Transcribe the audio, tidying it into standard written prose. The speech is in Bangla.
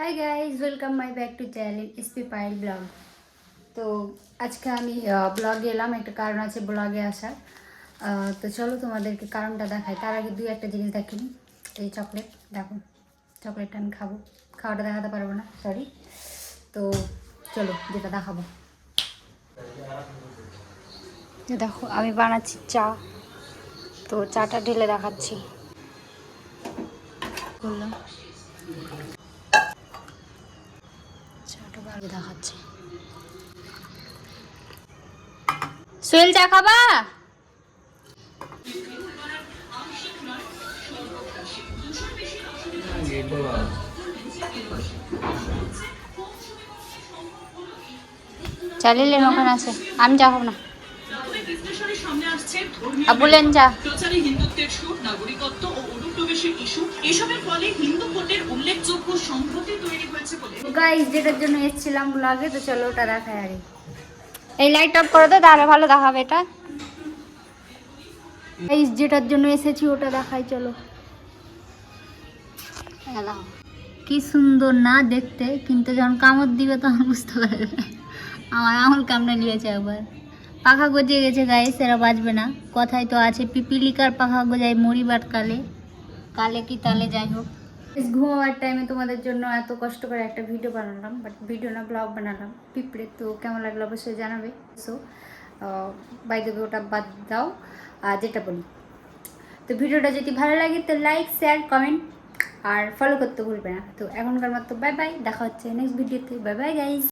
Hi guys, welcome my back to channel SP Payel blog. তো আজকে আমি ব্লগে এলাম, একটা কারণ আছে ব্লগে আসার। তো চলো তোমাদেরকে কারণটা দেখাই। তার আগে দুই একটা জিনিস দেখিনি। এই চকলেট দেখো, চকলেটটা আমি খাওয়াটা দেখাতে পারবো না, সরি। তো চলো যেটা দেখাবো, দেখো আমি বানাচ্ছি চা। তো চাটা ঢেলে দেখাচ্ছি। করলাম চাটা ভালো দেখাচ্ছি। সোহেল চা খাবা? চালিয়ে ওখানে আছে, আমি চা খাবো না। বললেন চা। হিন্দুত্বের সুর, নাগরিকত্ব ও অনুপ্রবেশের ইস্যু, এসবের ফলে হিন্দু ভোটের উল্লেখযোগ্য সংহতি তৈরি হয়েছে বলে গাইস, যেটার জন্য এসেছিলাম ব্লগে, তো চলো ওটা দেখাই। আরে এই লাইট অফ করে দাও, তাহলে ভালো দেখাবে এটা। গাইস, যেটার জন্য এসেছি ওটা দেখাই, চলো। কি সুন্দর না দেখতে, কিন্তু যখন কামড় দিবে তখন বুঝতে পারবে। আমার আঙুল কামড়ে নিয়েছে একবার। পাখা গজিয়ে গেছে গাইস, এরা বাজবে না। কথাই তো আছে, পিপিলিকার পাখা গজায় মরিবার কালে, কালে কি তালে, যাই হোক। ঘুমাবার টাইমে তোমাদের জন্য এত কষ্ট করে একটা ভিডিও বানালাম, বাট ভিডিও না, ব্লগ বানালাম পিঁপড়ে। তো কেমন লাগলো অবশ্যই জানাবে। সো বাই দেবে, ওটা বাদ দাও। আর যেটা বলি, তো ভিডিওটা যদি ভালো লাগে তো লাইক, শেয়ার, কমেন্ট আর ফলো করতে ভুলবে না। তো এখনকার মতো বাই বাই, দেখা হচ্ছে নেক্সট ভিডিওতে। Bye bye guys.